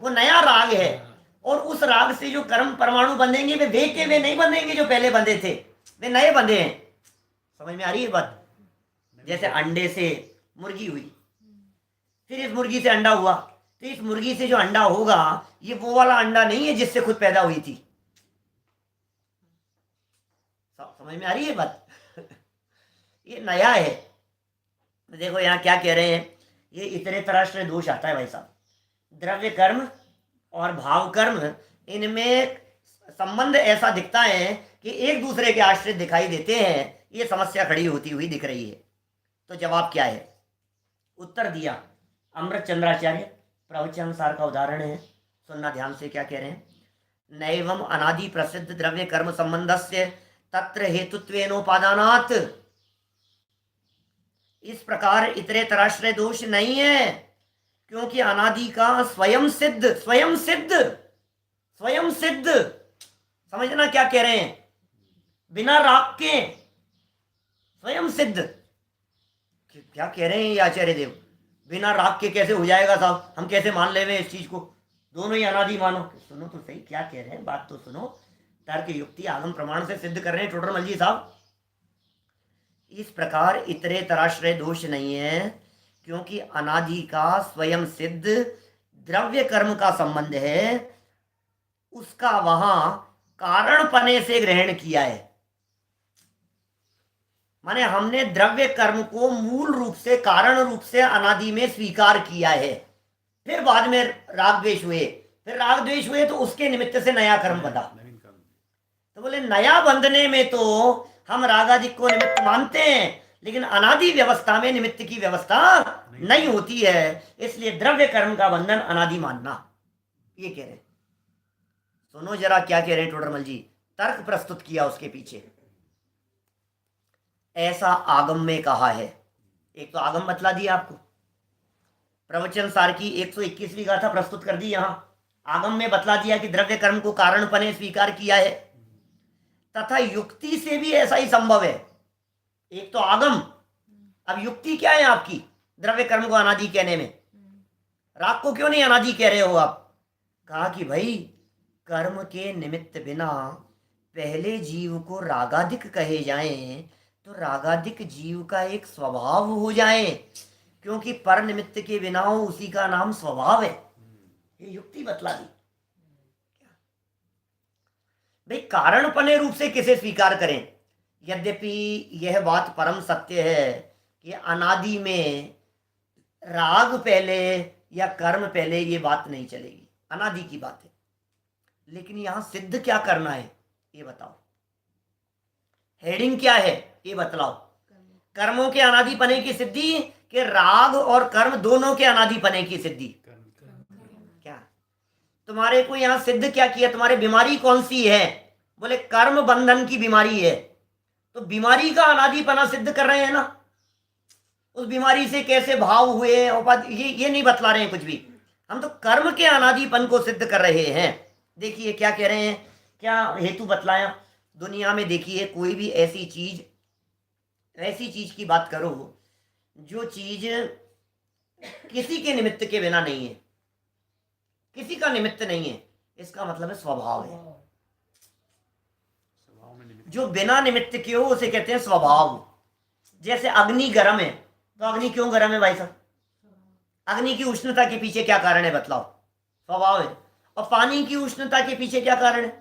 वो नया राग है। और उस राग से जो कर्म परमाणु बंधेंगे वे के वे नहीं बंधेंगे जो पहले बंधे थे, वे नए बंधे हैं। समझ में आ रही है बात? जैसे अंडे से मुर्गी हुई, फिर इस मुर्गी से अंडा हुआ, तो इस मुर्गी से जो अंडा होगा ये वो वाला अंडा नहीं है जिससे खुद पैदा हुई थी। समझ में आ रही है बात? ये नया है। देखो यहाँ क्या कह रहे हैं, ये इतने तराश्रय दोष आता है भाई साहब। द्रव्य कर्म और भाव कर्म, इनमें संबंध ऐसा दिखता है कि एक दूसरे के आश्रित दिखाई देते हैं। ये समस्या खड़ी होती हुई दिख रही है। तो जवाब क्या है? उत्तर दिया अमृत चंद्राचार्य, प्रवचनानुसार का उदाहरण है, सुनना ध्यान से। क्या कह रहे हैं? नैवम अनादि प्रसिद्ध द्रव्य कर्म संबंधस्य तत्र हेतुत्वेनोपादानात्। इस प्रकार इतरे तराश्रय दोष नहीं है, क्योंकि अनादि का स्वयं सिद्ध, स्वयं सिद्ध, स्वयं सिद्ध। समझना क्या कह रहे हैं? बिना राग के स्वयं सिद्ध। क्या कह रहे हैं ये आचार्य देव? बिना राग के कैसे हो जाएगा साहब? हम कैसे मान ले इस चीज को? दोनों ही अनादि मानो। सुनो तो सही क्या कह रहे हैं, बात तो सुनो। तर्क युक्ति आगम प्रमाण से सिद्ध कर रहे हैं टोडरमल जी साहब। इस प्रकार इतरे तराश्रय दोष नहीं है, क्योंकि अनादि का स्वयं सिद्ध द्रव्य कर्म का संबंध है, उसका वहां कारणपने से ग्रहण किया है। माने हमने द्रव्य कर्म को मूल रूप से, कारण रूप से अनादि में स्वीकार किया है। फिर बाद में राग द्वेष हुए, फिर राग द्वेष हुए तो उसके निमित्त से नया कर्म बंधा। तो बोले नया बंधने में तो हम रागादिक को निमित्त मानते हैं, लेकिन अनादि व्यवस्था में निमित्त की व्यवस्था नहीं होती है। इसलिए द्रव्य कर्म का बंधन अनादि मानना, ये कह रहे हैं। सुनो जरा क्या कह रहे हैं टोडरमल जी, तर्क प्रस्तुत किया उसके पीछे। ऐसा आगम में कहा है। एक तो आगम बतला दिया आपको, प्रवचन सार की 121वीं गाथा प्रस्तुत कर दी। यहां आगम में बतला दिया कि द्रव्य कर्म को कारणपने स्वीकार किया है, तथा युक्ति से भी ऐसा ही संभव है। एक तो आगम, अब युक्ति क्या है आपकी द्रव्य कर्म को अनादि कहने में? राग को क्यों नहीं अनादि कह रहे हो आप? कहा कि भाई कर्म के निमित्त बिना पहले जीव को रागादिक कहे जाएं तो रागादिक जीव का एक स्वभाव हो जाए, क्योंकि पर निमित्त के बिना हो उसी का नाम स्वभाव है। ये युक्ति बतला दी। भाई कारणपने रूप से किसे स्वीकार करें? यद्यपि यह बात परम सत्य है कि अनादि में राग पहले या कर्म पहले, ये बात नहीं चलेगी, अनादि की बात है। लेकिन यहां सिद्ध क्या करना है ये बताओ, हेडिंग क्या है ये बतलाओ। कर्मों के अनादिपने की सिद्धि कि राग और कर्म दोनों के अनादिपने की सिद्धि? क्या तुम्हारे को यहां सिद्ध क्या किया? तुम्हारे बीमारी कौन सी है? बोले कर्म बंधन की बीमारी है। तो बीमारी का अनादिपना सिद्ध कर रहे हैं ना। उस बीमारी से कैसे भाव हुए ये नहीं बतला रहे हैं कुछ भी। हम तो कर्म के अनादिपन को सिद्ध कर रहे हैं। देखिए क्या कह रहे हैं, क्या हेतु बतलाया। दुनिया में देखिए कोई भी ऐसी चीज की बात करो जो चीज किसी के निमित्त के बिना नहीं है, किसी का निमित्त नहीं है, इसका मतलब है स्वभाव है। स्वभाव में निमित्त। जो बिना निमित्त के हो उसे कहते हैं स्वभाव। जैसे अग्नि गर्म है, तो अग्नि क्यों गर्म है भाई साहब? अग्नि की उष्णता के पीछे क्या कारण है बतलाओ? स्वभाव है। और पानी की उष्णता के पीछे क्या कारण है?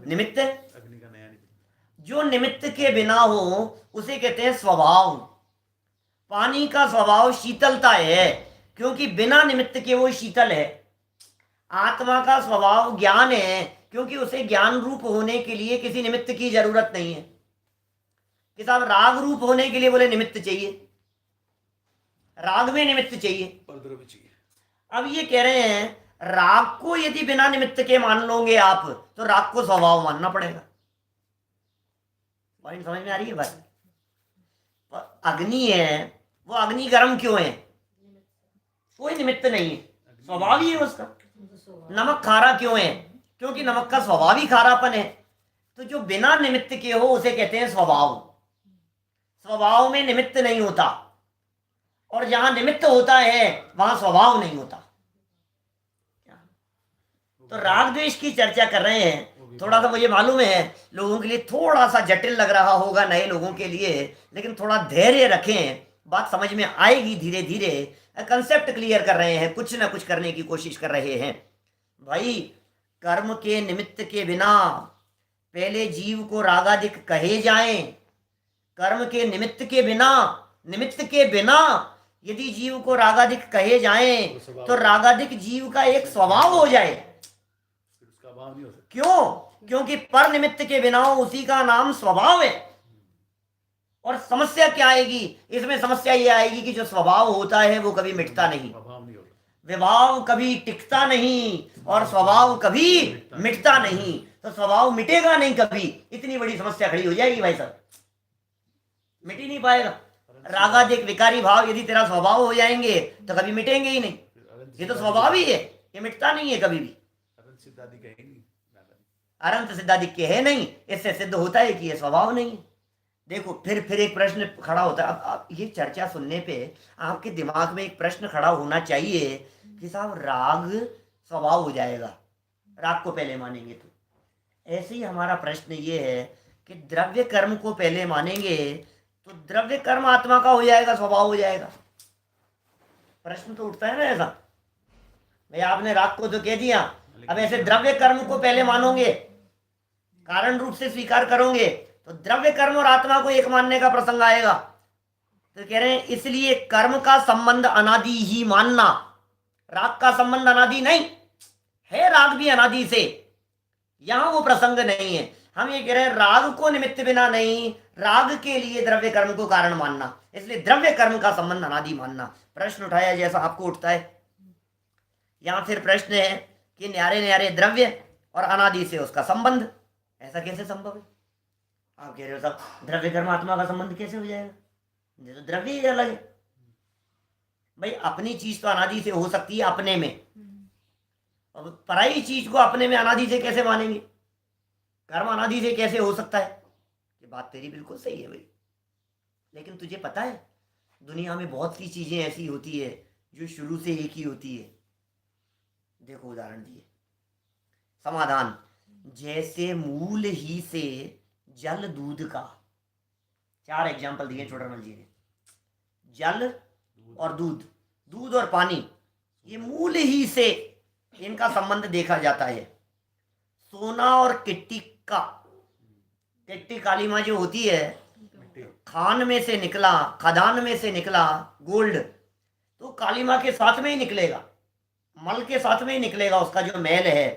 निमित्त है। अग्नि का नया निमित्त। जो निमित्त के बिना हो उसे कहते हैं स्वभाव। पानी का स्वभाव शीतलता है, क्योंकि बिना निमित्त के वो शीतल है। आत्मा का स्वभाव ज्ञान है, क्योंकि उसे ज्ञान रूप होने के लिए किसी निमित्त की जरूरत नहीं है। कि साहब राग रूप होने के लिए बोले निमित्त चाहिए, राग में निमित्त चाहिए। परद्रव्य चाहिए। अब ये कह रहे हैं राग को यदि बिना निमित्त के मान लोगे आप, तो राग को स्वभाव मानना पड़ेगा। पॉइंट समझ में आ रही है बात? अग्नि है, वो अग्नि गर्म क्यों है? कोई निमित्त नहीं है, स्वभाव ही है उसका। नमक खारा क्यों है? क्योंकि नमक का स्वभाव ही खारापन है। तो जो बिना निमित्त के हो उसे कहते हैं स्वभाव। स्वभाव में निमित्त नहीं होता, और जहां निमित्त होता है वहां स्वभाव नहीं होता। तो राग द्वेष की चर्चा कर रहे हैं। थोड़ा सा मुझे मालूम है लोगों के लिए थोड़ा सा जटिल लग रहा होगा, नए लोगों के लिए, लेकिन थोड़ा धैर्य रखें, बात समझ में आएगी धीरे धीरे। कंसेप्ट क्लियर कर रहे हैं, कुछ ना कुछ करने की कोशिश कर रहे हैं। भाई कर्म के निमित्त के बिना पहले जीव को रागादिक कहे जाएं। कर्म के निमित्त के बिना यदि जीव को रागादिक कहे जाएं तो रागादिक जीव का एक स्वभाव हो जाए। फिर उसका अभाव नहीं हो सकता। क्यों? क्योंकि पर निमित्त के बिना उसी का नाम स्वभाव है। और समस्या क्या आएगी इसमें? समस्या ये आएगी कि जो स्वभाव होता है वो कभी मिटता नहीं, अभाव नहीं होता। विभाव कभी टिकता नहीं, और स्वभाव कभी मिटता नहीं। तो स्वभाव मिटेगा नहीं कभी, इतनी बड़ी समस्या खड़ी हो जाएगी भाई साहब, मिट ही नहीं पाएगा। रागादिक विकारी भाव यदि तेरा स्वभाव हो जाएंगे तो कभी मिटेंगे ही नहीं। ये तो स्वभाव ही है, ये मिटता नहीं है कभी भी। अनंत सिद्धादि का है नहीं। अनंत सिद्धादिक के है नहीं, इससे सिद्ध होता है कि ये स्वभाव नहीं है। देखो फिर एक प्रश्न खड़ा होता है। अब ये चर्चा सुनने पे आपके दिमाग में एक प्रश्न खड़ा होना चाहिए कि साहब राग स्वभाव हो जाएगा, राग को पहले मानेंगे तो। ऐसे ही हमारा प्रश्न ये है कि द्रव्य कर्म को पहले मानेंगे तो द्रव्य कर्म आत्मा का हो जाएगा, स्वभाव हो जाएगा। प्रश्न तो उठता है ना ऐसा। भाई आपने राग को तो कह दिया, अब ऐसे द्रव्य कर्म को पहले मानोगे, कारण रूप से स्वीकार करोगे, तो द्रव्य कर्म और आत्मा को एक मानने का प्रसंग आएगा। तो कह रहे हैं इसलिए कर्म का संबंध अनादि ही मानना, राग का संबंध अनादि नहीं है। राग भी अनादि से, यहां वो प्रसंग नहीं है। हम ये कह रहे हैं राग को निमित्त बिना नहीं, राग के लिए द्रव्य कर्म को कारण मानना, इसलिए द्रव्य कर्म का संबंध अनादि मानना। प्रश्न उठाया जैसा आपको उठता है। यहां फिर प्रश्न है कि न्यारे न्यारे द्रव्य और अनादि से उसका संबंध, ऐसा कैसे संभव है? आप कह रहे हो साहब द्रव्य कर्म आत्मा का संबंध कैसे हो जाएगा? ये तो द्रव्य ही अलग है। भाई अपनी चीज तो अनादि से हो सकती है अपने में, अब पराई चीज को अपने में अनादि से कैसे मानेंगे? कर्म अनादि से कैसे हो सकता है? ये बात तेरी बिल्कुल सही है भाई, लेकिन तुझे पता है दुनिया में बहुत सी चीजें ऐसी होती है जो शुरू से एक ही होती है। देखो उदाहरण दिए, समाधान, जैसे मूल ही से जल दूध का, 4 एग्जाम्पल दिए चोडरमल जी ने। जल और दूध, दूध और पानी, ये मूल ही से इनका संबंध देखा जाता है। सोना और किट्टी का, किट्टी काली माँ जो होती है, मिट्टी खान में से निकला, खदान में से निकला गोल्ड, तो काली माँ के साथ में ही निकलेगा, मल के साथ में ही निकलेगा उसका जो मैल है।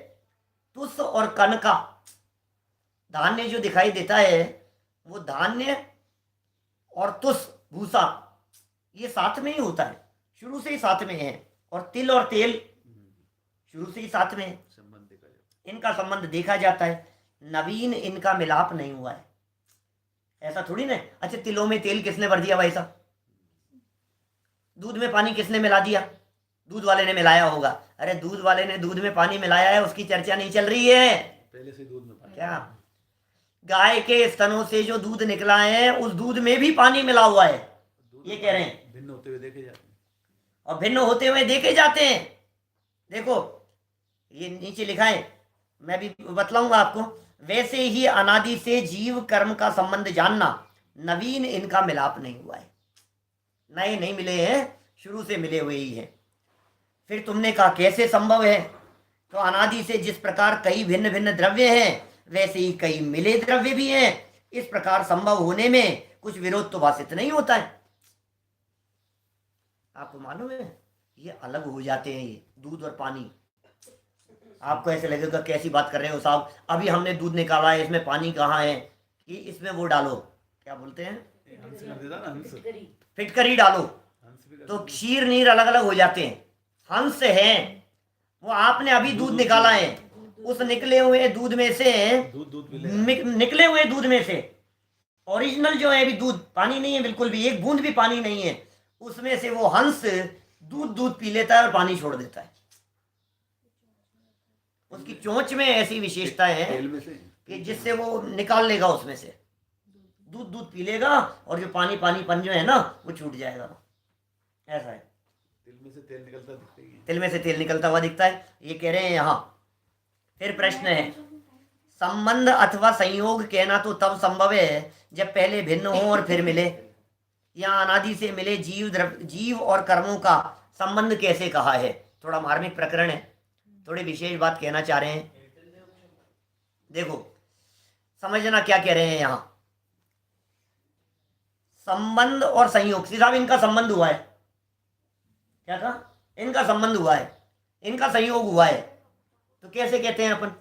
तुस और कन का, धान्य जो दिखाई देता है वो धान्य और तुस भूसा, ये साथ में ही होता है, शुरू से ही साथ में है। और तिल और तेल शुरू से ही साथ में है, संबंध देखा जाता इनका संबंध देखा जाता है। नवीन इनका मिलाप नहीं हुआ है, ऐसा थोड़ी ना। अच्छा, तिलों में तेल किसने भर दिया भाई साहब? दूध में पानी किसने मिला दिया? दूध वाले ने मिलाया होगा। अरे दूध वाले ने दूध में पानी मिलाया है, उसकी चर्चा नहीं चल रही है पहले से दूध में पानी। क्या? गाय के स्तनों से जो दूध निकला है उस दूध में भी पानी मिला हुआ है, दूध ये में कह रहे हैं। भिन्न होते हुए देखे जाते हैं। और भिन्न होते हुए देखे जाते हैं। देखो ये नीचे लिखा है, मैं भी बतलाऊंगा आपको। वैसे ही अनादि से जीव कर्म का संबंध जानना, नवीन इनका मिलाप नहीं हुआ है, नए नहीं मिले हैं, शुरू से मिले हुए ही हैं। फिर तुमने कहा कैसे संभव है? तो अनादि से जिस प्रकार कई भिन्न भिन्न द्रव्य हैं, वैसे ही कई मिले द्रव्य भी हैं। इस प्रकार संभव होने में कुछ विरोध तो भाषित नहीं होता है। आपको मालूम है ये अलग हो जाते हैं, ये दूध और पानी। आपको ऐसे लगेगा कैसी बात कर रहे हो साहब, अभी हमने दूध निकाला है, इसमें पानी कहाँ है कि इसमें वो डालो, क्या बोलते हैं, हंस कर देता ना, हंस करी फिटकरी डालो, हंस भी कर तो देता। क्षीर नीर अलग अलग हो जाते हैं। हंस है वो, आपने अभी दूध निकाला है, उस निकले हुए दूध में से, दूध दूध मिलेगा। निकले हुए दूध में से ओरिजिनल जो है अभी दूध, पानी नहीं है बिल्कुल भी, एक बूंद भी पानी नहीं है, उसमें से वो हंस दूध दूध पी लेता है और पानी छोड़ देता है। उसकी चोंच में ऐसी विशेषता है तेल में से कि जिससे वो निकाल लेगा, उसमें से दूध दूध पी लेगा और जो पानी पानीपन जो है ना वो छूट जाएगा। ऐसा है, तिल में से तेल निकलता दिखता ही है। तिल में से तेल निकलता हुआ दिखता है, ये कह रहे हैं यहाँ। फिर प्रश्न है, संबंध अथवा संयोग कहना तो तब संभव है जब पहले भिन्न हो और फिर मिले। यहाँ अनादि से मिले जीव और कर्मों का संबंध कैसे कहा है? थोड़ा मार्मिक प्रकरण है, थोड़ी विशेष बात कहना चाह रहे हैं। देखो समझना क्या कह रहे हैं यहाँ। संबंध और संयोग, साहब इनका संबंध हुआ है, क्या कहा? इनका संबंध हुआ है, इनका संयोग हुआ है, तो कैसे कहते हैं अपन?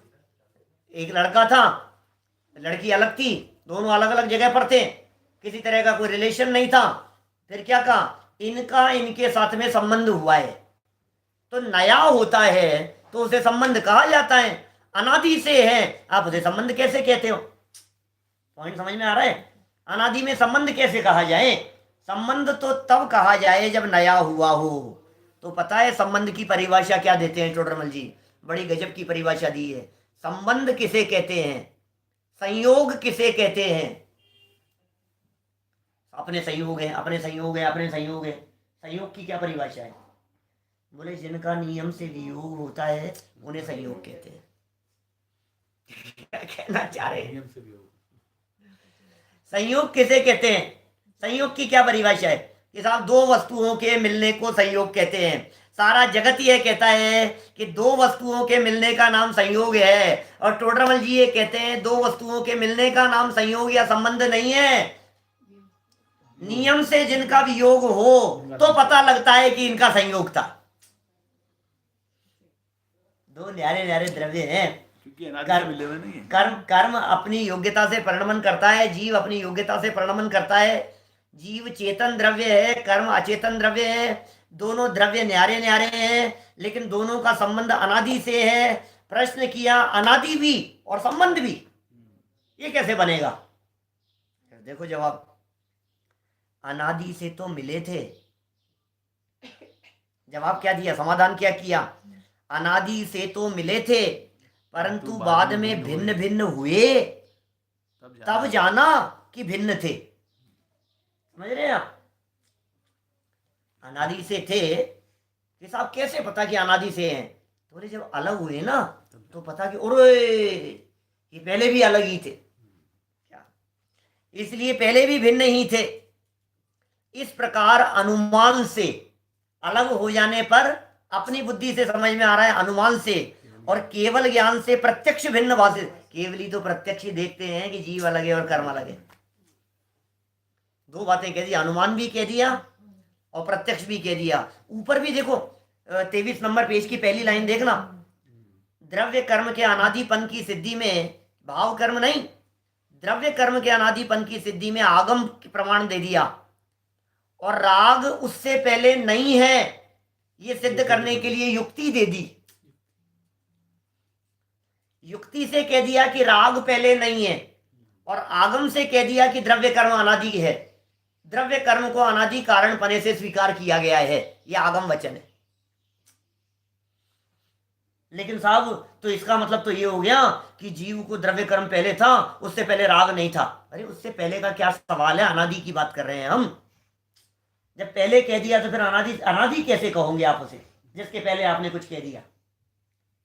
एक लड़का था, लड़की अलग थी, दोनों अलग अलग जगह पर थे, किसी तरह का कोई रिलेशन नहीं था, फिर क्या कहा? इनका इनके साथ में संबंध हुआ है, तो नया होता है तो उसे संबंध कहा जाता है। अनादि से है, आप उसे संबंध कैसे कहते हो? पॉइंट समझ में आ रहा है? अनादि में संबंध कैसे कहा जाए? संबंध तो तब कहा जाए जब नया हुआ हो। तो पता है संबंध की परिभाषा क्या देते हैं टोडरमल जी? बड़ी गजब की परिभाषा दी है। संबंध किसे कहते हैं, संयोग किसे कहते हैं? अपने संयोग है, अपने संयोग है, अपने संयोग है। संयोग की क्या परिभाषा है? बोले जिनका नियम से वियोग होता है उन्हें संयोग कहते हैं। क्या कहना चाह रहे हैं? नियम से भी होगा। संयोग किसे कहते हैं? संयोग की क्या परिभाषा है कि साहब दो वस्तुओं के मिलने को संयोग कहते हैं। सारा जगत ये कहता है कि दो वस्तुओं के मिलने का नाम संयोग है, और टोडरमल जी ये कहते हैं दो वस्तुओं के मिलने का नाम संयोग या संबंध नहीं है। नियम से जिनका वियोग हो तो पता लगता है कि इनका संयोग था। दो न्यारे न्यारे द्रव्य हैं, क्योंकि अनादि से मिले हुए नहीं है। कर्म अपनी योग्यता से परिणमन करता है, जीव अपनी योग्यता से परिणमन करता है। जीव चेतन द्रव्य है, कर्म अचेतन द्रव्य है। दोनों द्रव्य न्यारे न्यारे हैं, लेकिन दोनों का संबंध अनादि से है। प्रश्न किया अनादि भी और संबंध भी, ये कैसे बनेगा? देखो जवाब, अनादि से तो मिले थे। जवाब क्या दिया, समाधान क्या किया? अनादि से तो मिले थे, परंतु बाद में भिन्न भिन्न हुए, तब जाना कि भिन्न थे। समझ रहे हैं आप? अनादि से थे कि साहब कैसे पता कि अनादि से हैं? तो बोले जब अलग हुए ना तो पता कि अरे ये पहले भी अलग ही थे। क्या इसलिए पहले भी भिन्न ही थे। इस प्रकार अनुमान से अलग हो जाने पर अपनी बुद्धि से समझ में आ रहा है, अनुमान से और केवल ज्ञान से प्रत्यक्ष भिन्न भाषित। केवली तो प्रत्यक्ष ही देखते हैं कि जीव अलग है और कर्म अलग है। दो बातें कह दी, अनुमान भी कह दिया और प्रत्यक्ष भी कह दिया। ऊपर भी देखो 23 नंबर पेज की पहली लाइन देखना, द्रव्य कर्म के अनादिपन की सिद्धि में भाव कर्म नहीं, द्रव्य कर्म के अनादिपन की सिद्धि में आगम प्रमाण दे दिया और राग उससे पहले नहीं है ये सिद्ध करने के लिए युक्ति दे दी। युक्ति से कह दिया कि राग पहले नहीं है और आगम से कह दिया कि द्रव्य कर्म अनादि है। द्रव्य कर्म को अनादि कारण पने से स्वीकार किया गया है, यह आगम वचन है। लेकिन साहब तो इसका मतलब तो ये हो गया कि जीव को द्रव्य कर्म पहले था, उससे पहले राग नहीं था। अरे उससे पहले का क्या सवाल है, अनादि की बात कर रहे हैं हम। जब पहले कह दिया तो फिर अनादि अनादि कैसे कहोगे आप उसे, जिसके पहले आपने कुछ कह दिया?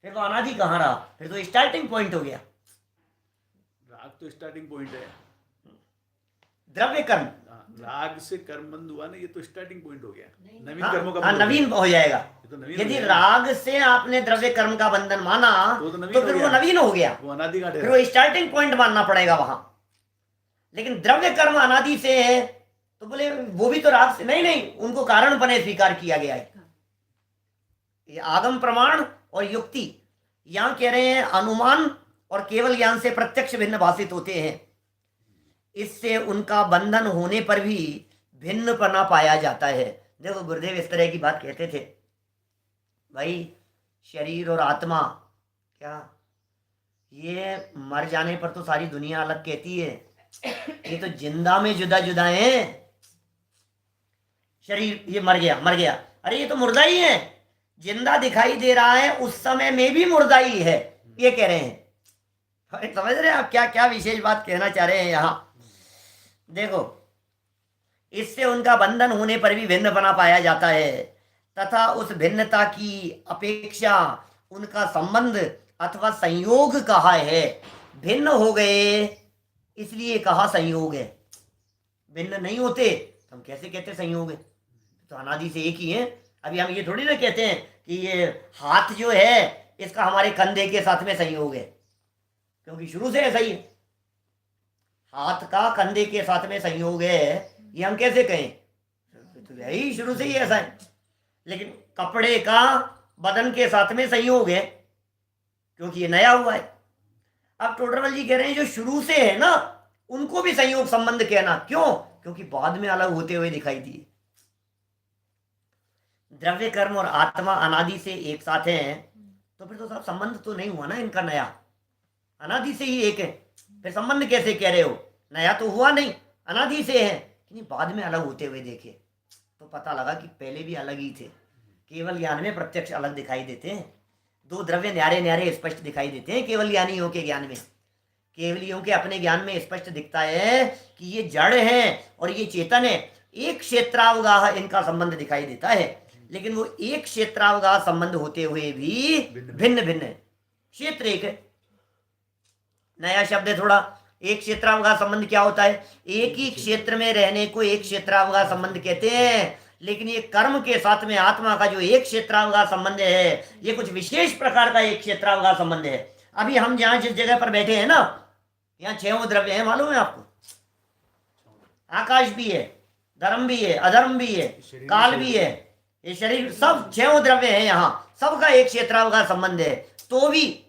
फिर वो अनादि कहाँ रहा? फिर तो स्टार्टिंग पॉइंट हो गया। राग तो स्टार्टिंग पॉइंट है। द्रव्य कर्म राग से कर्म बंद हुआ ना, ये तो स्टार्टिंग पॉइंट हो गया। नवीन हाँ, कर्मों का हाँ, बंध हो नवीन गया। हो जाएगा। ये तो नवीन यदि हो गया। राग से आपने द्रव्य कर्म का बंधन माना तो तो नवीन फिर हो वो गया। नवीन हो गया, वो अनादि का फिर ठहरा। वो स्टार्टिंग पॉइंट मानना पड़ेगा वहां। लेकिन द्रव्य कर्म अनादि से है तो बोले वो भी तो राग से नहीं, उनको कारण बने स्वीकार किया गया है। ये आगम प्रमाण और युक्ति यहां कह रहे हैं अनुमान और केवल ज्ञान से प्रत्यक्ष भिन्न भाषित होते हैं। इससे उनका बंधन होने पर भी भिन्नपना पाया जाता है। देखो गुरुदेव इस तरह की बात कहते थे, भाई शरीर और आत्मा क्या ये मर जाने पर तो सारी दुनिया अलग कहती है, ये तो जिंदा में जुदा जुदा है। शरीर ये मर गया, अरे ये तो मुर्दा ही है, जिंदा दिखाई दे रहा है उस समय में भी मुर्दा ही है, ये कह रहे हैं। अरे समझ रहे हैं आप क्या क्या विशेष बात कहना चाह रहे हैं यहाँ? देखो इससे उनका बंधन होने पर भी भिन्नपना पाया जाता है तथा उस भिन्नता की अपेक्षा उनका संबंध अथवा संयोग कहा है। भिन्न हो गए इसलिए कहा संयोग है। भिन्न नहीं होते तो हम कैसे कहते संयोग है? तो अनादि से एक ही है। अभी हम ये थोड़ी ना कहते हैं कि ये हाथ जो है इसका हमारे कंधे के साथ में संयोग है, क्योंकि शुरू से ऐसा ही है। हाथ का कंधे के साथ में संयोग है, ये हम कैसे कहें? तो यही शुरू से ही ऐसा है। लेकिन कपड़े का बदन के साथ में संयोग है क्योंकि ये नया हुआ है। अब टोडरमल जी कह रहे हैं जो शुरू से है ना उनको भी संयोग संबंध कहना, क्यों? क्योंकि बाद में अलग होते हुए दिखाई दिए। द्रव्य कर्म और आत्मा अनादि से एक साथ हैं तो फिर तो साहब संबंध तो नहीं हुआ ना इनका नया, अनादि से ही एक है, फिर संबंध कैसे कह रहे हो? नया तो हुआ नहीं, अनादि से है। लेकिन बाद में अलग होते हुए देखे तो पता लगा कि पहले भी अलग ही थे। केवल ज्ञान में प्रत्यक्ष अलग दिखाई देते हैं, दो द्रव्य न्यारे न्यारे स्पष्ट दिखाई देते हैं केवल ज्ञानियों के ज्ञान में। केवलियों के अपने ज्ञान में स्पष्ट दिखता है कि ये जड़ है और ये चेतन है। एक क्षेत्रावगाह इनका संबंध दिखाई देता है, लेकिन वो एक क्षेत्रावगाह संबंध होते हुए भी भिन्न भिन्न है। क्षेत्र एक है, नया शब्द है थोड़ा। एक क्षेत्रावगाह संबंध क्या होता है? एक ही क्षेत्र में रहने को एक क्षेत्रावगाह संबंध कहते हैं। लेकिन ये कर्म के साथ में आत्मा का जो एक क्षेत्रावगाह संबंध है ये कुछ विशेष प्रकार का एक क्षेत्रावगाह संबंध है। अभी हम जहां जिस जगह पर बैठे हैं ना, यहाँ 6 द्रव्य हैं, मालूम है आपको? आकाश भी है, धर्म भी है, अधर्म भी है, काल भी है, ये शरीर, सब 6 द्रव्य हैं यहाँ, सबका एक क्षेत्रावगाह संबंध है। तो भी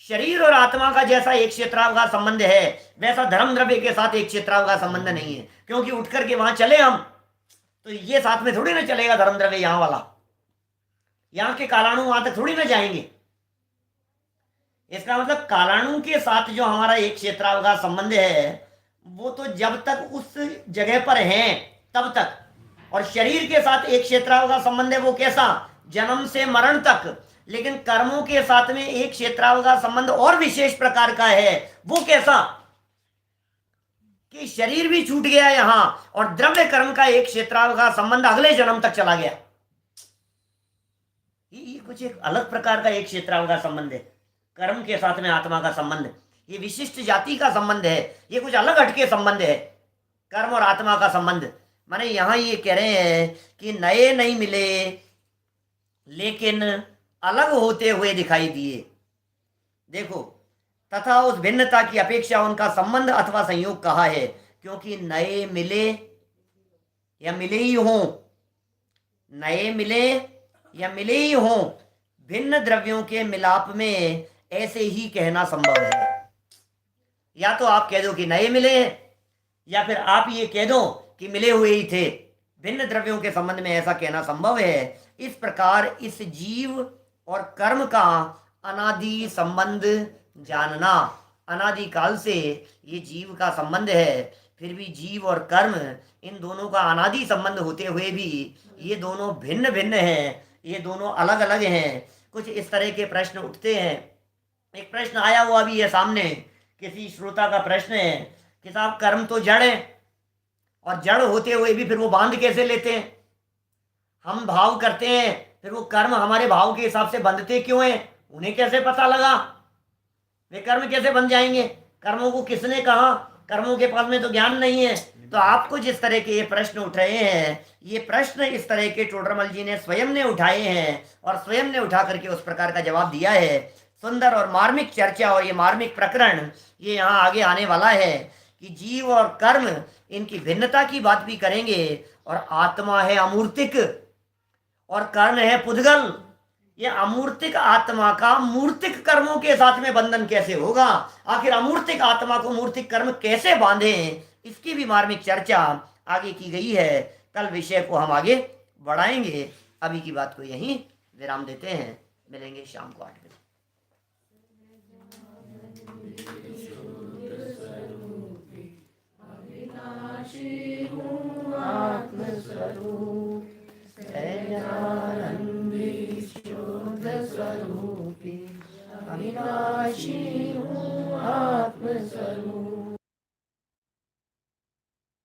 शरीर और आत्मा का जैसा एक क्षेत्रावगाह संबंध है वैसा धर्म द्रव्य के साथ एक क्षेत्रावगाह संबंध नहीं है। क्योंकि उठ करके वहां चले हम तो ये साथ में थोड़ी ना चलेगा धर्म द्रव्य, यहाँ वाला, यहाँ के कालाणु वहां तक थोड़ी ना जाएंगे। इसका मतलब कालाणु के साथ जो हमारा एक क्षेत्रावगाह संबंध है वो तो जब तक उस जगह पर हैं तब तक, और शरीर के साथ एक क्षेत्रावगाह संबंध है वो कैसा? जन्म से मरण तक। लेकिन कर्मों के साथ में एक क्षेत्रावगाह संबंध और विशेष प्रकार का है, वो कैसा? कि शरीर भी छूट गया यहां और द्रव्य कर्म का एक क्षेत्रावगाह संबंध अगले जन्म तक चला गया। ये कुछ एक अलग प्रकार का एक क्षेत्रावगाह संबंध है। कर्म के साथ में आत्मा का संबंध ये विशिष्ट जाति का संबंध है, ये कुछ अलग हटके संबंध है। कर्म और आत्मा का संबंध। माने यहाँ ये कह रहे हैं कि नए नहीं मिले लेकिन अलग होते हुए दिखाई दिए। देखो, तथा उस भिन्नता की अपेक्षा उनका संबंध अथवा संयोग कहा है, क्योंकि नए मिले या मिले ही हों, नए मिले या मिले ही हों, भिन्न द्रव्यों के मिलाप में ऐसे ही कहना संभव है। या तो आप कह दो कि नए मिले हैं, या फिर आप ये कह दो कि मिले हुए ही थे। भिन्न द्रव्यों के संबंध में ऐसा कहना संभव है। इस प्रकार इस जीव और कर्म का अनादि संबंध जानना, अनादि काल से ये जीव का संबंध है, फिर भी जीव और कर्म इन दोनों का अनादि संबंध होते हुए भी ये दोनों भिन्न भिन्न हैं, ये दोनों अलग अलग हैं। कुछ इस तरह के प्रश्न उठते हैं। एक प्रश्न आया हुआ भी है सामने, किसी श्रोता का प्रश्न है कि साहब कर्म तो जड़ है, और जड़ होते हुए भी फिर वो बांध कैसे लेते हैं? हम भाव करते हैं, फिर वो कर्म हमारे भाव के हिसाब से बंधते क्यों हैं? उन्हें कैसे पता लगा? वे कर्म कैसे बन जाएंगे? कर्मों को किसने कहा? कर्मों के पास में तो ज्ञान नहीं है। तो आपको जिस तरह के ये प्रश्न उठ रहे हैं, ये प्रश्न इस तरह के टोडरमल जी ने स्वयं ने उठाए हैं, और स्वयं ने उठा करके उस प्रकार का जवाब दिया है। सुंदर और मार्मिक चर्चा और ये मार्मिक प्रकरण ये यहाँ आगे आने वाला है कि जीव और कर्म इनकी भिन्नता की बात भी करेंगे, और आत्मा है अमूर्तिक और कर्म है पुद्गल। ये अमूर्तिक आत्मा का मूर्तिक कर्मों के साथ में बंधन कैसे होगा? आखिर अमूर्तिक आत्मा को मूर्तिक कर्म कैसे बांधें? इसकी भी मार्मिक चर्चा आगे की गई है। कल विषय को हम आगे बढ़ाएंगे। अभी की बात को यहीं विराम देते हैं। मिलेंगे शाम को 8 बजे। आत्मस्वरूप आनंदी शुद्ध स्वरूपी अविनाशी हूँ आत्मस्वरूप।